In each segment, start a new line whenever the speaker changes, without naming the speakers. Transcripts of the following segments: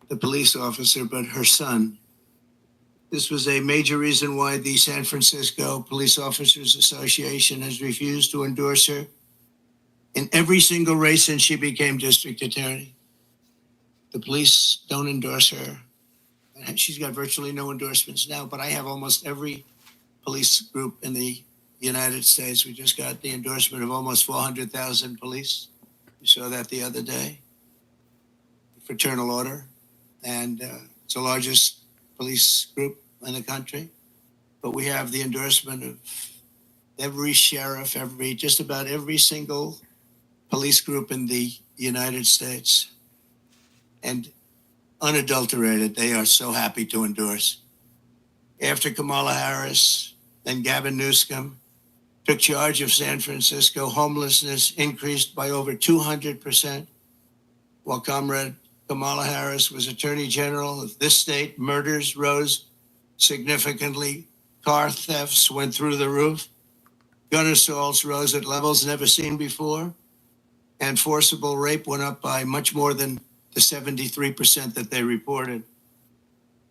the police officer, but her son. This was a major reason why the San Francisco Police Officers Association has refused to endorse her in every single race since she became district attorney. The police don't endorse her. She's got virtually no endorsements now, but I have almost every police group in the United States. We just got the endorsement of almost 400,000 police. We saw that the other day. Fraternal order. And it's the largest police group in the country. But we have the endorsement of every sheriff, just about every single police group in the United States. And unadulterated, they are so happy to endorse. After Kamala Harris, then Gavin Newsom took charge of San Francisco, homelessness increased by over 200%, while Comrade Kamala Harris was Attorney General of this state. Murders rose significantly. Car thefts went through the roof. Gun assaults rose at levels never seen before. And forcible rape went up by much more than the 73% that they reported.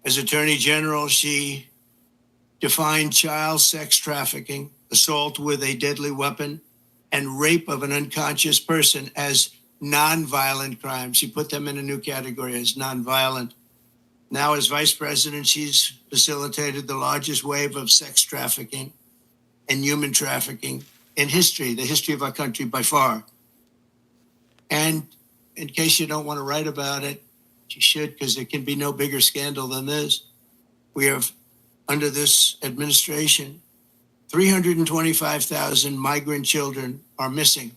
As Attorney General, she defined child sex trafficking, assault with a deadly weapon, and rape of an unconscious person as nonviolent crimes. She put them in a new category as nonviolent. Now, as vice president, she's facilitated the largest wave of sex trafficking and human trafficking in history, the history of our country by far. And in case you don't want to write about it, you should, because there can be no bigger scandal than this. We have, under this administration, 325,000 migrant children are missing.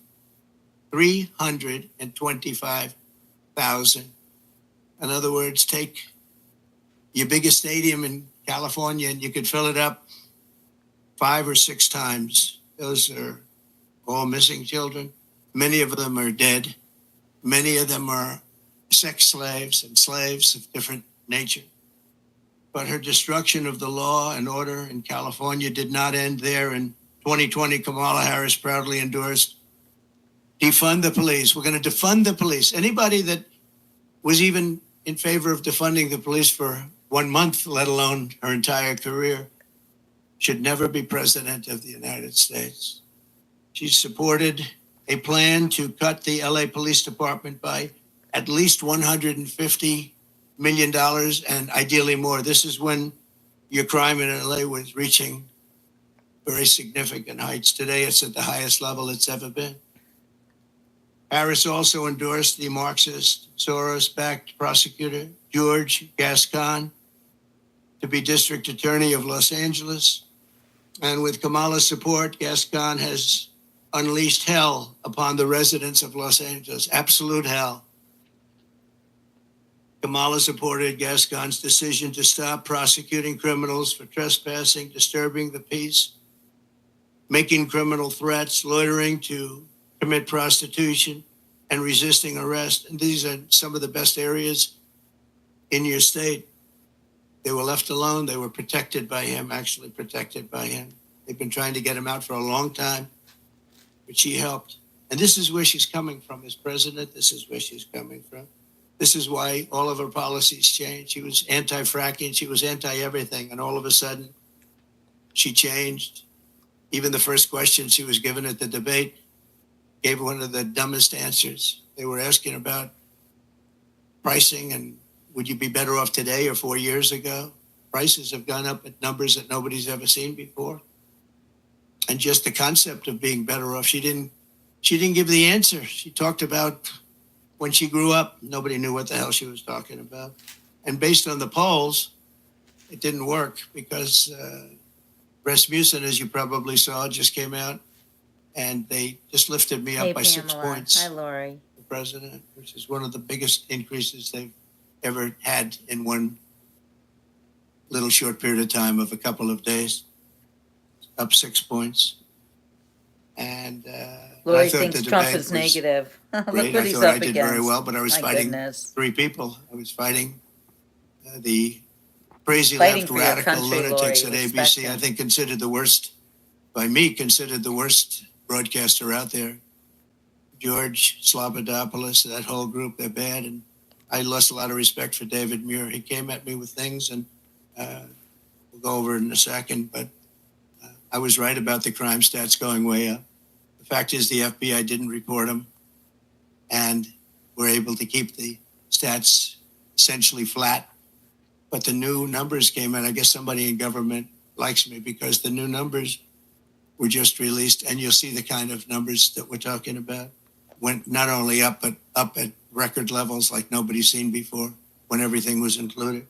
325,000. In other words, take your biggest stadium in California and you could fill it up 5 or 6 times. Those are all missing children. Many of them are dead. Many of them are sex slaves and slaves of different nature. But her destruction of the law and order in California did not end there. In 2020, Kamala Harris proudly endorsed defund the police. We're going to defund the police. Anybody that was even in favor of defunding the police for 1 month, let alone her entire career, should never be president of the United States. She supported a plan to cut the LA Police Department by at least $150 million and ideally more. This is when your crime in LA was reaching very significant heights. Today, it's at the highest level it's ever been. Harris also endorsed the Marxist, Soros-backed prosecutor, George Gascon, to be district attorney of Los Angeles. And with Kamala's support, Gascon has unleashed hell upon the residents of Los Angeles, absolute hell. Kamala supported Gascon's decision to stop prosecuting criminals for trespassing, disturbing the peace, making criminal threats, loitering to commit prostitution, and resisting arrest. And these are some of the best areas in your state. They were left alone. They were protected by him, actually protected by him. They've been trying to get him out for a long time, but she helped. And this is where she's coming from as president. This is where she's coming from. This is why all of her policies changed. She was anti-fracking. She was anti-everything. And all of a sudden, she changed. Even the first question she was given at the debate gave one of the dumbest answers. They were asking about pricing and would you be better off today or 4 years ago? Prices have gone up at numbers that nobody's ever seen before. And just the concept of being better off, she didn't give the answer. She talked about when she grew up, nobody knew what the hell she was talking about. And based on the polls, it didn't work because Rasmussen, as you probably saw, just came out and they just lifted me up by
Pamela.
6 points.
Hi, Lori.
The president, which is one of the biggest increases they've ever had in one little short period of time of a couple of days. Up 6 points. And
Lori
I thought
thinks
the
Trump
debate
is
was
negative. Look
great.
what
I
he's
thought
up
I did
against.
very well, but I was
My
fighting
goodness.
3 people. I was fighting the crazy
Fighting
left
for your
radical
country,
lunatics
Lori.
at
Respect
ABC. I
them.
think considered the worst, by me, considered the worst broadcaster out there. George Slobodopoulos, that whole group, they're bad. And I lost a lot of respect for David Muir. He came at me with things, and we'll go over it in a second, but I was right about the crime stats going way up. The fact is the FBI didn't report them, and we're able to keep the stats essentially flat. But the new numbers came in. I guess somebody in government likes me because the new numbers were just released, and you'll see the kind of numbers that we're talking about. Went not only up, but up at record levels like nobody's seen before when everything was included.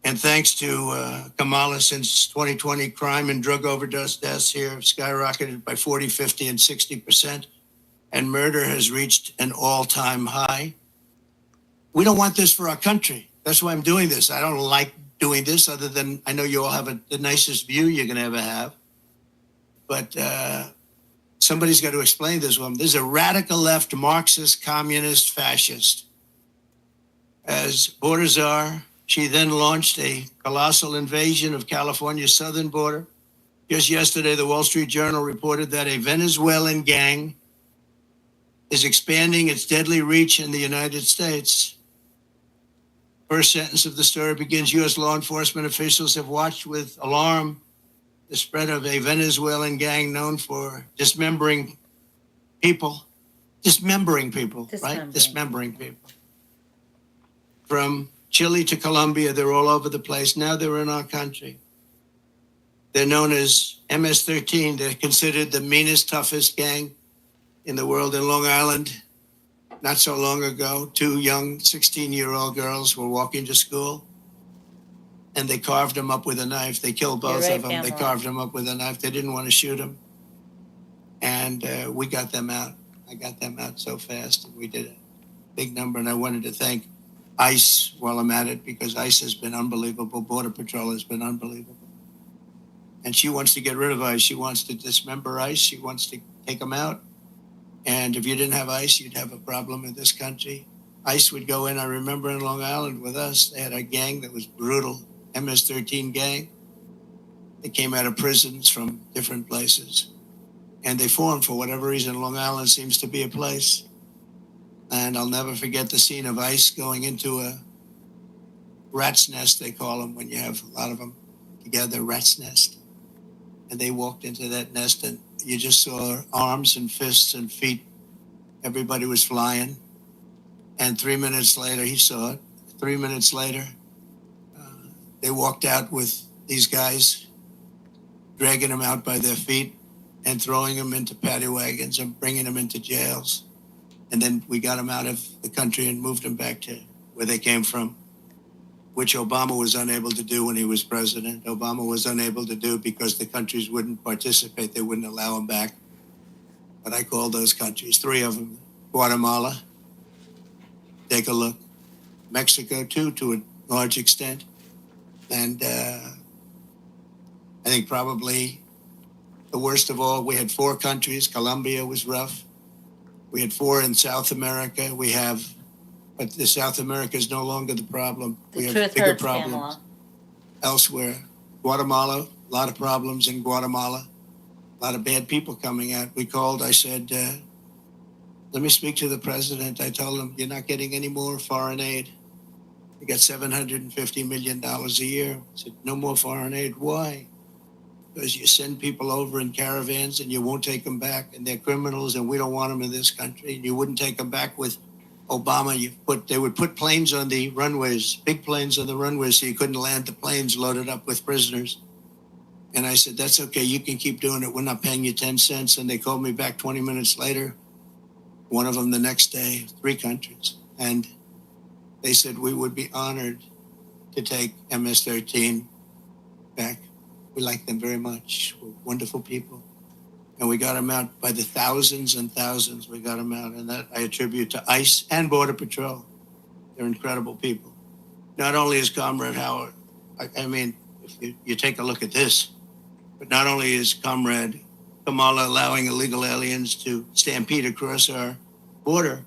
And thanks to Kamala, since 2020, crime and drug overdose deaths here have skyrocketed by 40, 50, and 60%. And murder has reached an all-time high. We don't want this for our country. That's why I'm doing this. I don't like doing this, other than I know you all have the nicest view you're going to ever have. But somebody's got to explain this one. This is a radical left, Marxist, communist, fascist. As border czar, she then launched a colossal invasion of California's southern border. Just yesterday, the Wall Street Journal reported that a Venezuelan gang is expanding its deadly reach in the United States. First sentence of the story begins, U.S. law enforcement officials have watched with alarm the spread of a Venezuelan gang known for dismembering people. Dismembering people, right? Dismembering people. From Chile to Colombia, they're all over the place. Now they're in our country. They're known as MS-13. They're considered the meanest, toughest gang in the world. In Long Island, not so long ago, two young 16-year-old girls were walking to school, and they carved them up with a knife. They killed both of them. Kamala. They carved them up with a knife. They didn't want to shoot them. And we got them out. I got them out so fast. And we did a big number. And I wanted to thank ICE while I'm at it, because ICE has been unbelievable. Border Patrol has been unbelievable. And she wants to get rid of ICE. She wants to dismember ICE. She wants to take them out. And if you didn't have ICE, you'd have a problem in this country. ICE would go in. I remember in Long Island with us, they had a gang that was brutal, MS-13 gang. They came out of prisons from different places. And they formed, for whatever reason, Long Island seems to be a place. And I'll never forget the scene of ICE going into a rat's nest, they call them, when you have a lot of them together, rat's nest. And they walked into that nest, and you just saw arms and fists and feet. Everybody was flying. And 3 minutes later, he saw it. 3 minutes later, they walked out with these guys, dragging them out by their feet and throwing them into paddy wagons and bringing them into jails. And then we got them out of the country and moved them back to where they came from, which Obama was unable to do when he was president. Obama was unable to do because the countries wouldn't participate. They wouldn't allow them back. But I called those countries, three of them. Guatemala, take a look. Mexico, too, to a large extent. And I think probably the worst of all, we had four countries. Colombia was rough. We had four in South America. But the South America is no longer the problem. We have bigger problems Kamala. Elsewhere. Guatemala, a lot of problems in Guatemala. A lot of bad people coming out. We called, I said, let me speak to the president. I told him, you're not getting any more foreign aid. You got $750 million a year. I said, no more foreign aid. Why? Because you send people over in caravans and you won't take them back, and they're criminals, and we don't want them in this country. And you wouldn't take them back with Obama. They would put planes on the runways, big planes on the runways, so you couldn't land the planes loaded up with prisoners. And I said, that's okay. You can keep doing it. We're not paying you 10 cents. And they called me back 20 minutes later, one of them the next day, three countries. And they said, we would be honored to take MS-13 back. We like them very much. We're wonderful people. And we got them out by the thousands and thousands. We got them out. And that I attribute to ICE and Border Patrol. They're incredible people. Not only is Comrade Howard, I mean, if you take a look at this, but not only is Comrade Kamala allowing illegal aliens to stampede across our border,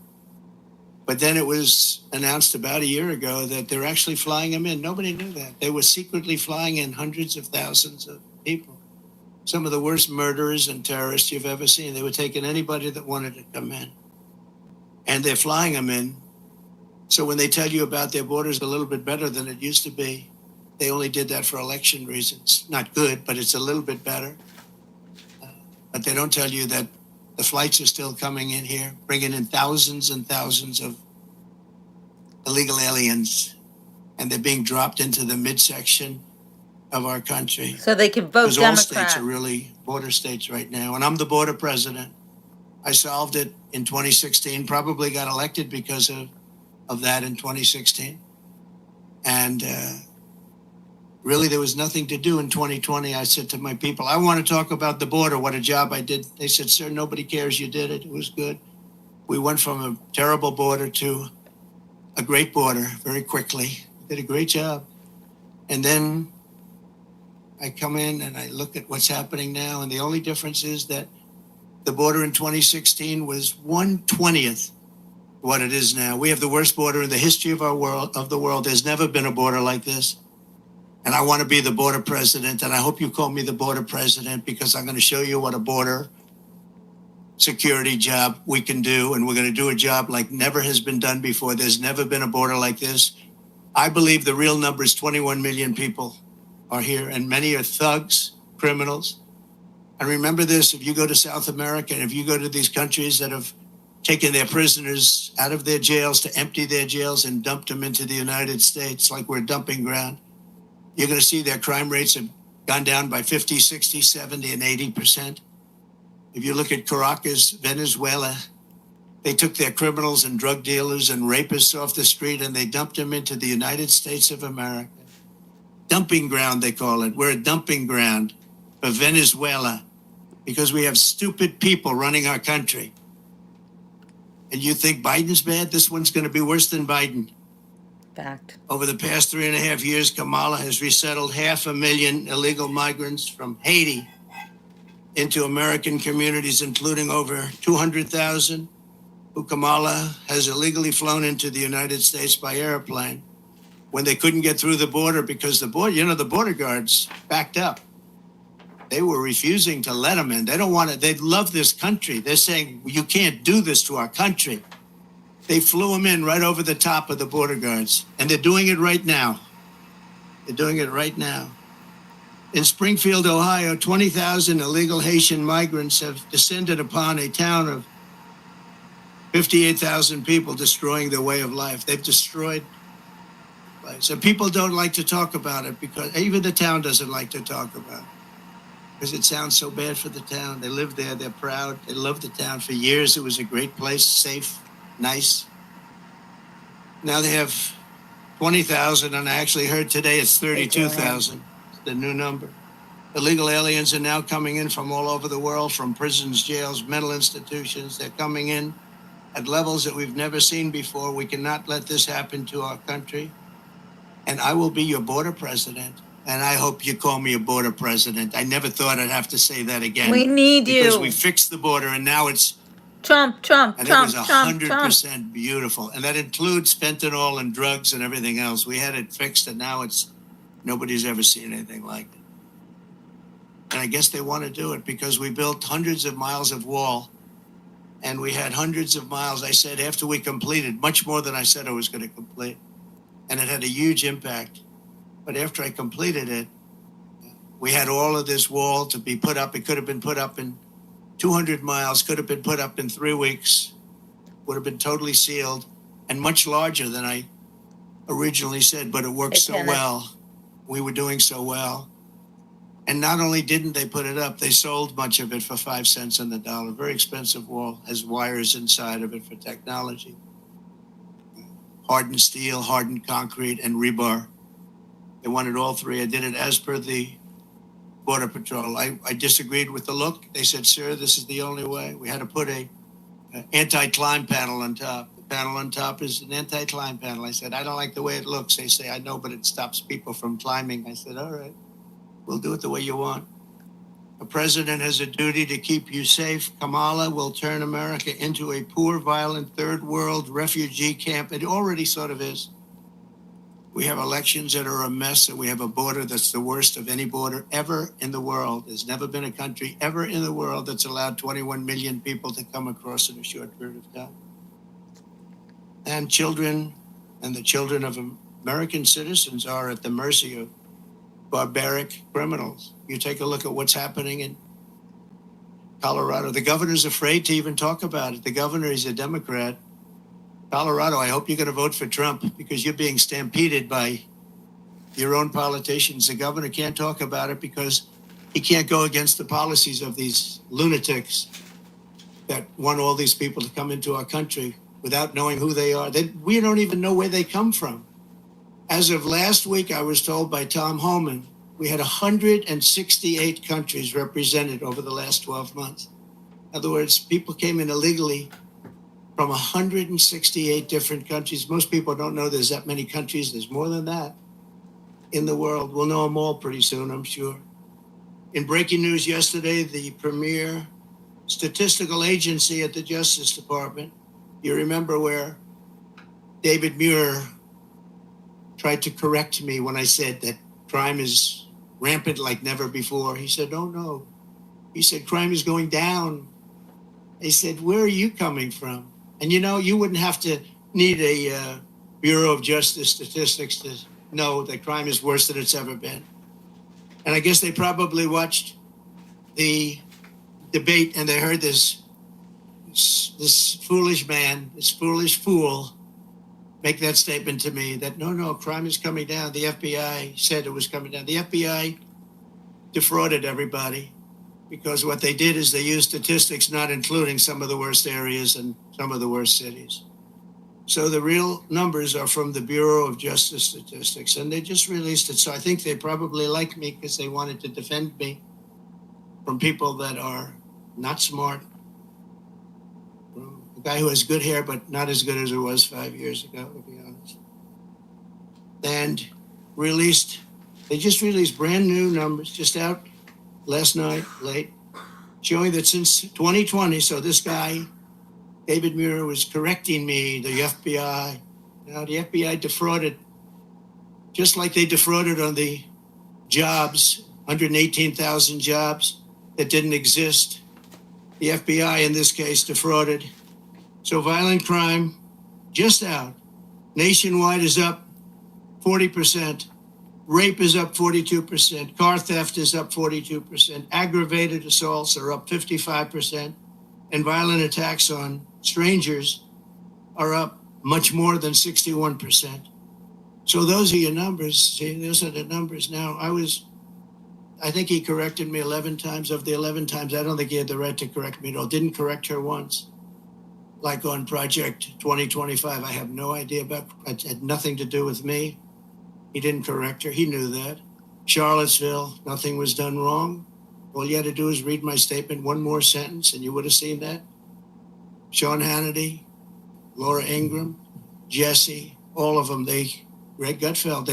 but then it was announced about a year ago that they're actually flying them in. Nobody knew that. They were secretly flying in hundreds of thousands of people. Some of the worst murderers and terrorists you've ever seen. They were taking anybody that wanted to come in. And they're flying them in So when they tell you about their borders a little bit better than it used to be, they only did that for election reasons. Not good, but it's a little bit better. But they don't tell you that the flights are still coming in here, bringing in thousands and thousands of illegal aliens, and they're being dropped into the midsection of our country.
So they can vote
Because all
Democrat.
states are really border states right now, and I'm the border president. I solved it in 2016, probably got elected because of that in 2016. And really, there was nothing to do in 2020. I said to my people, I want to talk about the border, what a job I did. They said, sir, nobody cares you did it. It was good. We went from a terrible border to a great border very quickly. Did a great job. And then I come in and I look at what's happening now, and the only difference is that the border in 2016 was 1/20th what it is now. We have the worst border in the history of the world. There's never been a border like this. And I want to be the border president, and I hope you call me the border president, because I'm going to show you what a border security job we can do, and we're going to do a job like never has been done before. There's never been a border like this. I believe the real number is 21 million people are here, and many are thugs, criminals. And remember this, if you go to South America, and if you go to these countries that have taken their prisoners out of their jails to empty their jails and dumped them into the United States like we're a dumping ground, you're going to see their crime rates have gone down by 50, 60, 70, and 80%. If you look at Caracas, Venezuela, they took their criminals and drug dealers and rapists off the street and they dumped them into the United States of America. Dumping ground, they call it. We're a dumping ground for Venezuela because we have stupid people running our country. And you think Biden's bad? This one's going to be worse than Biden.
Fact.
Over the past 3.5 years, Kamala has resettled 500,000 illegal migrants from Haiti into American communities, including over 200,000 who Kamala has illegally flown into the United States by airplane when they couldn't get through the border because the border guards backed up. They were refusing to let them in. They don't want it. They love this country. They're saying, you can't do this to our country. They flew them in right over the top of the border guards, and they're doing it right now. They're doing it right now. In Springfield, Ohio, 20,000 illegal Haitian migrants have descended upon a town of 58,000 people, destroying their way of life. They've destroyed life. So people don't like to talk about it because even the town doesn't like to talk about it because it sounds so bad for the town. They live there. They're proud. They love the town. For years, it was a great place, safe, nice. Now they have 20,000, and I actually heard today it's 32,000. The new number. Illegal aliens are now coming in from all over the world, from prisons, jails, mental institutions. They're coming in at levels that we've never seen before. We cannot let this happen to our country. And I will be your border president. And I hope you call me a border president. I never thought I'd have to say that again.
We need you.
Because we fixed the border, and now it's
Trump.
And it was 100% beautiful. And that includes fentanyl and drugs and everything else. We had it fixed, and now nobody's ever seen anything like it. And I guess they want to do it because we built hundreds of miles of wall, and we had hundreds of miles, I said, after we completed, much more than I said I was going to complete. And it had a huge impact. But after I completed it, we had all of this wall to be put up. It could have been put up in 200 miles, could have been put up in 3 weeks, would have been totally sealed, and much larger than I originally said, but it worked so well. We were doing so well. And not only didn't they put it up, they sold much of it for 5 cents on the dollar. Very expensive wall, has wires inside of it for technology. Hardened steel, hardened concrete, and rebar. They wanted all three. I did it as per the Border Patrol. I disagreed with the look. They said, sir, this is the only way. We had to put an anti-climb panel on top. The panel on top is an anti-climb panel. I said, I don't like the way it looks. They say, I know, but it stops people from climbing. I said, all right, we'll do it the way you want. A president has a duty to keep you safe. Kamala will turn America into a poor, violent, third world refugee camp. It already sort of is. We have elections that are a mess, and we have a border that's the worst of any border ever in the world. There's never been a country ever in the world that's allowed 21 million people to come across in a short period of time. And children And the children of American citizens are at the mercy of barbaric criminals. You take a look at what's happening in Colorado. The governor's afraid to even talk about it. The governor is a Democrat. Colorado, I hope you're going to vote for Trump because you're being stampeded by your own politicians. The governor can't talk about it because he can't go against the policies of these lunatics that want all these people to come into our country without knowing who they are. We don't even know where they come from. As of last week, I was told by Tom Homan, we had 168 countries represented over the last 12 months. In other words, people came in illegally from 168 different countries. Most people don't know there's that many countries. There's more than that in the world. We'll know them all pretty soon, I'm sure. In breaking news yesterday, the premier statistical agency at the Justice Department, you remember where David Muir tried to correct me when I said that crime is rampant like never before. He said, oh no. He said, crime is going down. I said, where are you coming from? And you wouldn't have to need a Bureau of Justice statistics to know that crime is worse than it's ever been. And I guess they probably watched the debate and they heard this foolish man, this foolish fool make that statement to me that no, crime is coming down. The FBI said it was coming down. The FBI defrauded everybody because what they did is they used statistics not including some of the worst areas and some of the worst cities. So the real numbers are from the Bureau of Justice Statistics, and they just released it. So I think they probably like me because they wanted to defend me from people that are not smart. From a guy who has good hair, but not as good as it was 5 years ago, to be honest. And they just released brand new numbers, just out last night, late, showing that since 2020, so this guy, David Muir, was correcting me, the FBI. Now, the FBI defrauded, just like they defrauded on the jobs, 118,000 jobs that didn't exist. The FBI, in this case, defrauded. So violent crime, just out, nationwide is up 40%. Rape is up 42%. Car theft is up 42%. Aggravated assaults are up 55%. And violent attacks on strangers are up much more than 61%. So those are your numbers. See, those are the numbers. Now, I think he corrected me 11 times. Of the 11 times, I don't think he had the right to correct me at all. Didn't correct her once. Like on Project 2025, I have no idea about, it had nothing to do with me. He didn't correct her. He knew that. Charlottesville, nothing was done wrong. All you had to do is read my statement, one more sentence, and you would have seen that. Sean Hannity, Laura Ingraham, Jesse, all of them, Greg Gutfeld,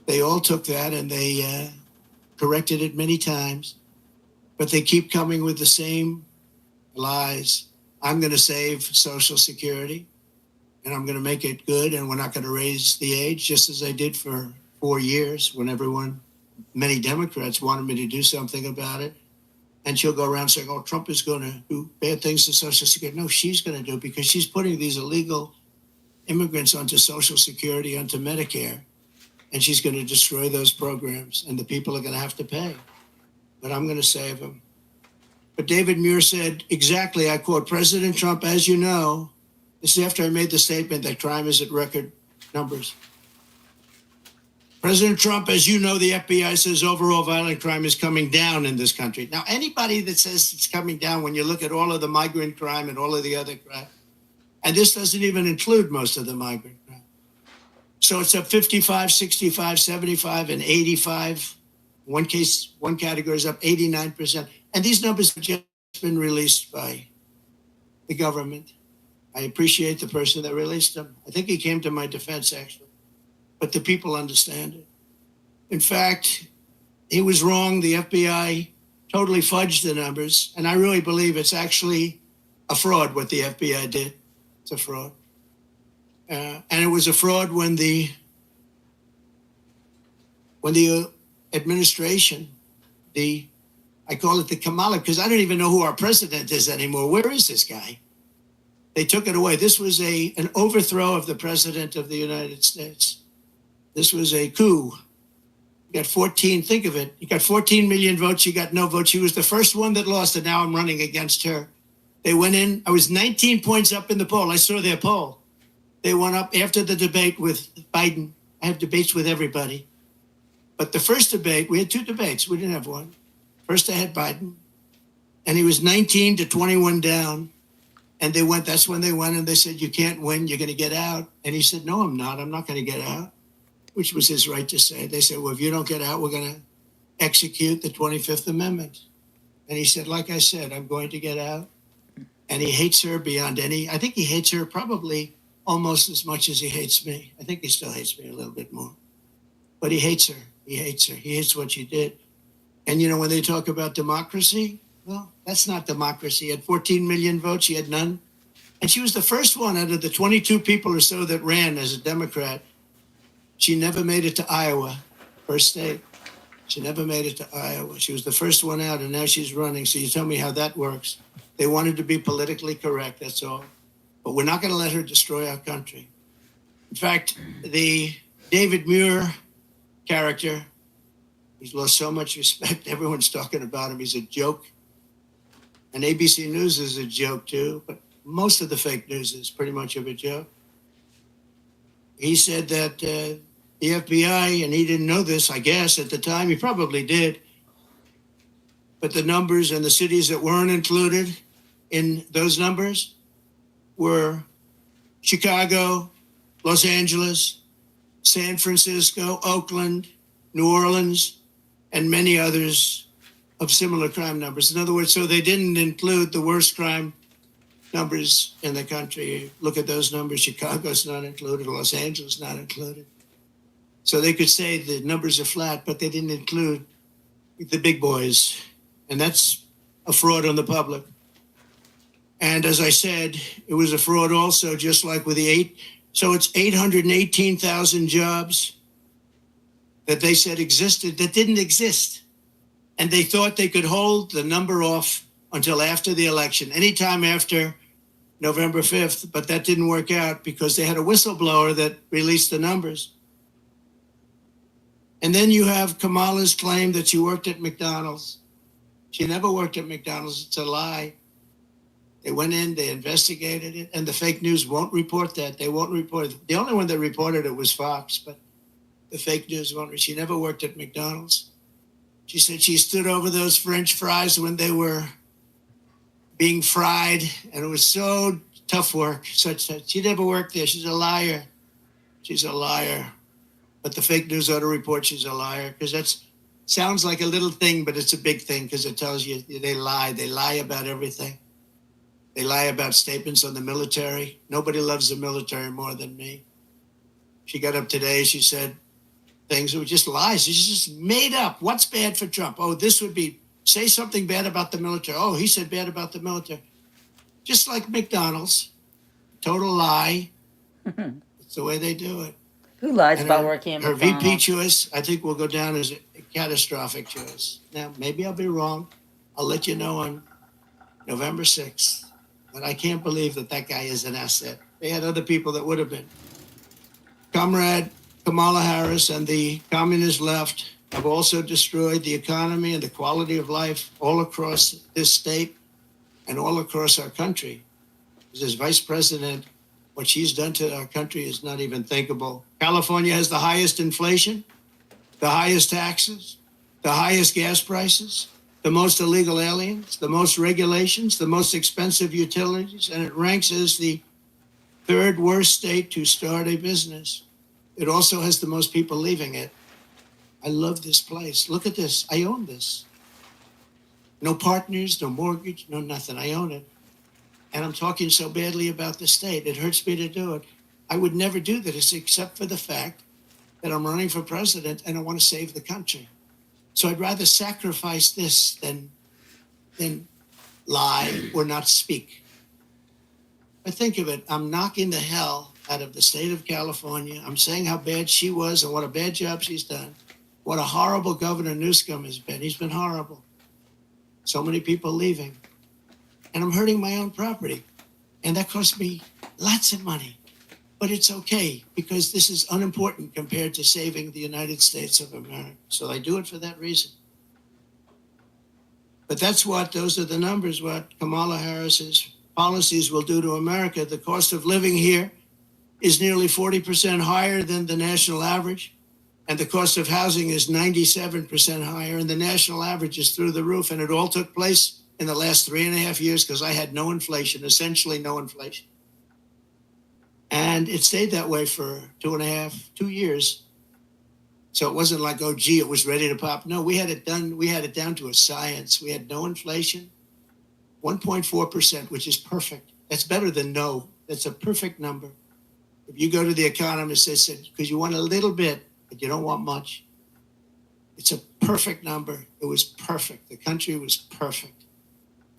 they all took that and they corrected it many times, but they keep coming with the same lies. I'm going to save Social Security and I'm going to make it good, and we're not going to raise the age, just as I did for 4 years when many Democrats wanted me to do something about it. And she'll go around saying, oh, Trump is going to do bad things to Social Security. No, she's going to do it because she's putting these illegal immigrants onto Social Security, onto Medicare, and she's going to destroy those programs, and the people are going to have to pay. But I'm going to save them. But David Muir said exactly, I quote, President Trump, as you know, this is after I made the statement that crime is at record numbers. President Trump, as you know, the FBI says overall violent crime is coming down in this country. Now, anybody that says it's coming down, when you look at all of the migrant crime and all of the other crime, and this doesn't even include most of the migrant crime. So it's up 55, 65, 75, and 85. One category is up 89%. And these numbers have just been released by the government. I appreciate the person that released them. I think he came to my defense, actually. But the people understand it. In fact, he was wrong. The FBI totally fudged the numbers. And I really believe it's actually a fraud what the FBI did. It's a fraud. And it was a fraud when the administration, I call it the Kamala, because I don't even know who our president is anymore. Where is this guy? They took it away. This was an overthrow of the president of the United States. This was a coup. You got 14, think of it. You got 14 million votes. You got no votes. She was the first one that lost, and now I'm running against her. They went in. I was 19 points up in the poll. I saw their poll. They went up after the debate with Biden. I have debates with everybody. But the first debate, we had two debates. We didn't have one. First, I had Biden, and he was 19 to 21 down. And they went, that's when they went, and they said, you can't win, you're going to get out. And he said, no, I'm not going to get out, which was his right to say. They said, well, if you don't get out, we're going to execute the 25th Amendment. And he said, like I said, I'm going to get out. And he hates her beyond I think he hates her probably almost as much as he hates me. I think he still hates me a little bit more. But he hates her. He hates her. He hates what she did. And, you know, when they talk about democracy, well, that's not democracy. He had 14 million votes. She had none. And she was the first one out of the 22 people or so that ran as a Democrat. She never made it to Iowa, first state. She never made it to Iowa. She was the first one out, and now she's running. So you tell me how that works. They wanted to be politically correct, that's all. But we're not going to let her destroy our country. In fact, the David Muir character, he's lost so much respect. Everyone's talking about him. He's a joke. And ABC News is a joke too, but most of the fake news is pretty much of a joke. He said that the FBI, and he didn't know this, I guess, at the time, he probably did, but the numbers and the cities that weren't included in those numbers were Chicago, Los Angeles, San Francisco, Oakland, New Orleans, and many others of similar crime numbers. In other words, so they didn't include the worst crime numbers in the country. Look at those numbers. Chicago's not included. Los Angeles not included. So they could say the numbers are flat, but they didn't include the big boys. And that's a fraud on the public. And as I said, it was a fraud also, just like with so it's 818,000 jobs that they said existed that didn't exist. And they thought they could hold the number off until after the election, anytime after November 5th, but that didn't work out because they had a whistleblower that released the numbers. And then you have Kamala's claim that she worked at McDonald's. She never worked at McDonald's. It's a lie. They went in, they investigated it, and the fake news won't report that. They won't report it. The only one that reported it was Fox, but the fake news won't. She never worked at McDonald's. She said she stood over those French fries when they were being fried, and it was so tough work. She never worked there. She's a liar. She's a liar. But the fake news ought to report she's a liar, because that sounds like a little thing, but it's a big thing, because it tells you they lie. They lie about everything. They lie about statements on the military. Nobody loves the military more than me. She got up today, she said things that were just lies. She's just made up. What's bad for Trump? Oh, this would be, say something bad about the military. Oh, he said bad about the military. Just like McDonald's. Total lie. It's the way they do it.
Who lies
And
about working at
her
McDonald's?
VP choice, I think, will go down as a catastrophic choice. Now, maybe I'll be wrong. I'll let you know on November 6th. But I can't believe that guy is an asset. They had other people that would have been. Comrade Kamala Harris and the communist left have also destroyed the economy and the quality of life all across this state and all across our country. As vice president, what she's done to our country is not even thinkable. California has the highest inflation, the highest taxes, the highest gas prices, the most illegal aliens, the most regulations, the most expensive utilities, and it ranks as the third worst state to start a business. It also has the most people leaving it. I love this place. Look at this. I own this. No partners, no mortgage, no nothing. I own it. And I'm talking so badly about the state. It hurts me to do it. I would never do this except for the fact that I'm running for president and I want to save the country. So I'd rather sacrifice this than lie or not speak. But think of it. I'm knocking the hell out of the state of California. I'm saying how bad she was and what a bad job she's done. What a horrible Governor Newsom has been. He's been horrible. So many people leaving. And I'm hurting my own property. And that cost me lots of money. But it's okay, because this is unimportant compared to saving the United States of America. So I do it for that reason. But those are the numbers, what Kamala Harris's policies will do to America. The cost of living here is nearly 40% higher than the national average. And the cost of housing is 97% higher. And the national average is through the roof. And it all took place in the last 3.5 years because I had no inflation, essentially no inflation. And it stayed that way for 2 years. So it wasn't like, oh, gee, it was ready to pop. No, we had it done. We had it down to a science. We had no inflation, 1.4%, which is perfect. That's better than no. That's a perfect number. If you go to the economist, they said, because you want a little bit, but you don't want much. It's a perfect number. It was perfect. The country was perfect.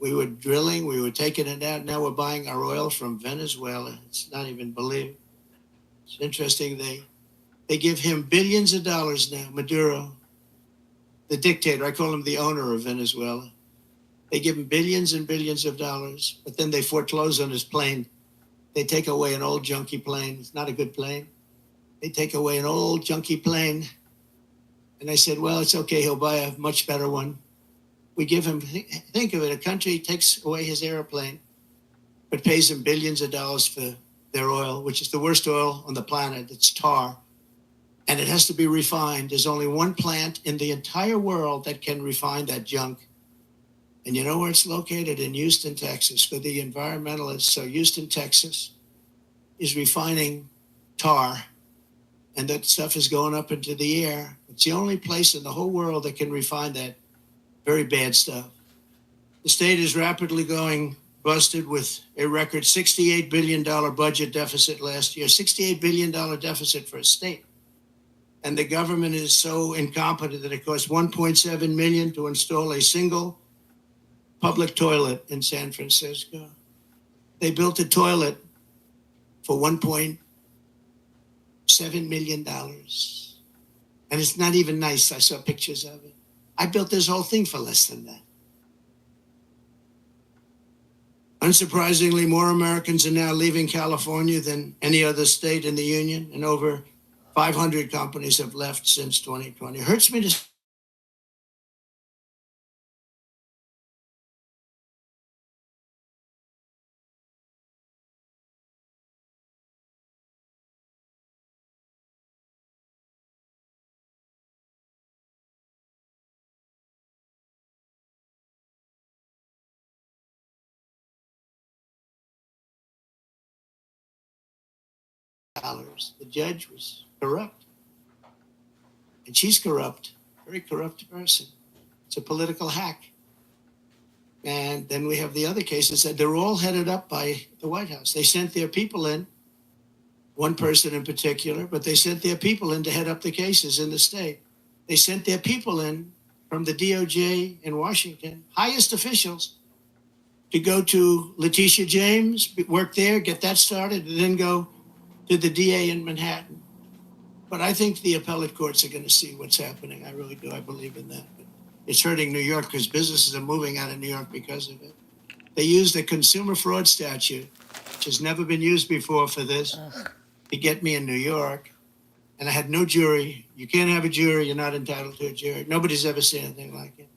We were drilling, we were taking it out. Now we're buying our oil from Venezuela. It's not even believable. It's interesting. They give him billions of dollars now, Maduro, the dictator. I call him the owner of Venezuela. They give him billions and billions of dollars, but then they foreclose on his plane. They take away an old junky plane. It's not a good plane. They take away an old junky plane. And I said, well, it's okay. He'll buy a much better one. We give him, think of it, a country takes away his airplane, but pays him billions of dollars for their oil, which is the worst oil on the planet. It's tar. And it has to be refined. There's only one plant in the entire world that can refine that junk. And you know where it's located? In Houston, Texas, for the environmentalists. So Houston, Texas is refining tar, and that stuff is going up into the air. It's the only place in the whole world that can refine that very bad stuff. The state is rapidly going busted with a record $68 billion budget deficit last year, $68 billion deficit for a state. And the government is so incompetent that it costs $1.7 million to install a single public toilet in San Francisco. They built a toilet for $1.7 million. And it's not even nice. I saw pictures of it. I built this whole thing for less than that. Unsurprisingly, more Americans are now leaving California than any other state in the union, and over 500 companies have left since 2020. It hurts me to dollars. The judge was corrupt. And she's corrupt, very corrupt person. It's a political hack. And then we have the other cases that they're all headed up by the White House. They sent their people in, one person in particular, but they sent their people in to head up the cases in the state. They sent their people in from the DOJ in Washington, highest officials, to go to Letitia James, work there, get that started, and then go to the DA in Manhattan. But I think the appellate courts are going to see what's happening. I really do. I believe in that. But it's hurting New York because businesses are moving out of New York because of it. They used the consumer fraud statute, which has never been used before for this, to get me in New York. And I had no jury. You can't have a jury. You're not entitled to a jury. Nobody's ever seen anything like it.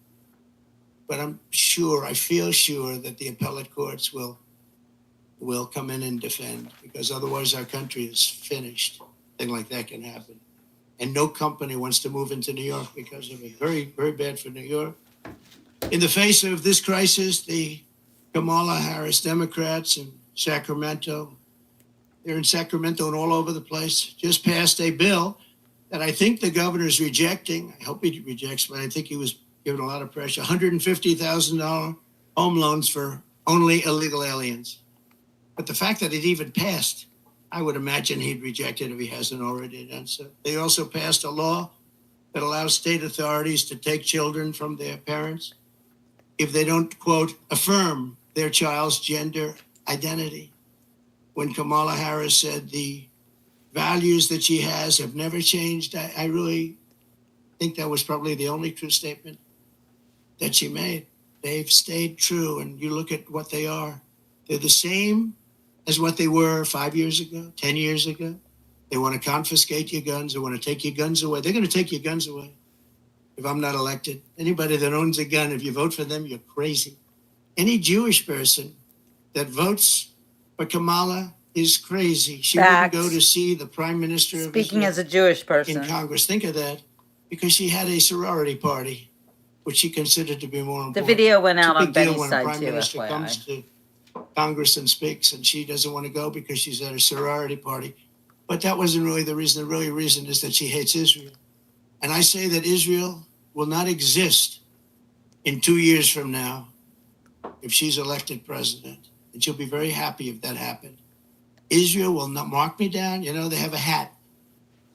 But I'm sure, I feel sure that the appellate courts will come in and defend, because otherwise our country is finished. Thing like that can happen. And no company wants to move into New York because of it. Very, very bad for New York. In the face of this crisis, the Kamala Harris Democrats in Sacramento, they're in Sacramento and all over the place, just passed a bill that I think the governor's rejecting. I hope he rejects, but I think he was given a lot of pressure. $150,000 home loans for only illegal aliens. But the fact that it even passed, I would imagine he'd reject it if he hasn't already done so. They also passed a law that allows state authorities to take children from their parents if they don't, quote, affirm their child's gender identity. When Kamala Harris said the values that she has have never changed, I really think that was probably the only true statement that she made. They've stayed true, and you look at what they are. They're the same as what they were 5 years ago, 10 years ago. They want to confiscate your guns. They want to take your guns away. They're going to take your guns away if I'm not elected. Anybody that owns a gun, if you vote for them, you're crazy. Any Jewish person that votes for Kamala is crazy. She
Facts.
wouldn't go to see the prime minister of
Speaking
Israel
as a Jewish
in
person.
Congress. Think of that, because she had a sorority party, which she considered to be more important.
The video went
It's a
out on
big deal
Benny's
when a
side
prime
too,
minister
FYI.
comes to Congress and speaks, and she doesn't want to go because she's at a sorority party. But that wasn't really the reason. The really reason is that she hates Israel. And I say that Israel will not exist in 2 years from now if she's elected president. And she'll be very happy if that happened. Israel will not mark me down. You know, they have a hat,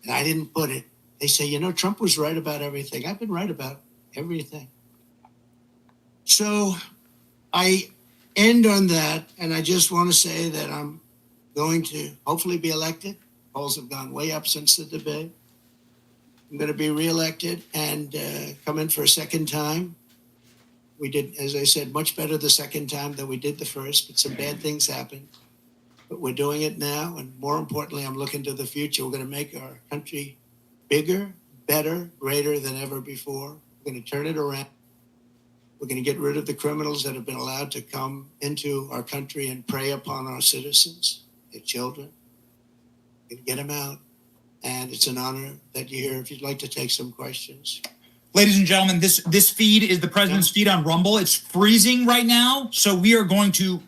and I didn't put it. They say, you know, Trump was right about everything. I've been right about everything. So I end on that, and I just want to say that I'm going to hopefully be elected. Polls have gone way up since the debate. I'm going to be reelected and come in for a second time. We did, as I said, much better the second time than we did the first, but some bad things happened. But we're doing it now, and more importantly, I'm looking to the future. We're going to make our country bigger, better, greater than ever before. We're going to turn it around. We're going to get rid of the criminals that have been allowed to come into our country and prey upon our citizens, their children. We're going to get them out. And it's an honor that you're here. If you'd like to take some questions.
Ladies and gentlemen, this feed is the president's feed on Rumble. It's freezing right now, so we are going to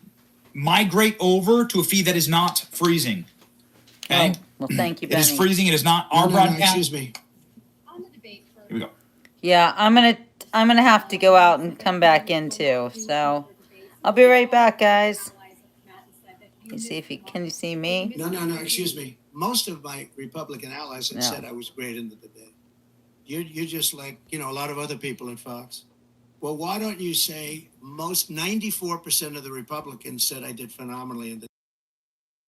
migrate over to a feed that is not freezing. Okay?
Oh, well, thank you,
It is
Benny.
freezing. It is not our broadcast.
Excuse me.
Here we go.
Yeah, I'm gonna have to go out and come back in too. So I'll be right back, guys. You see if you can you see me?
No, excuse me. Most of my Republican allies had said I was great in the debate. You're just like, you know, a lot of other people at Fox. Well, why don't you say most 94% of the Republicans said I did phenomenally in the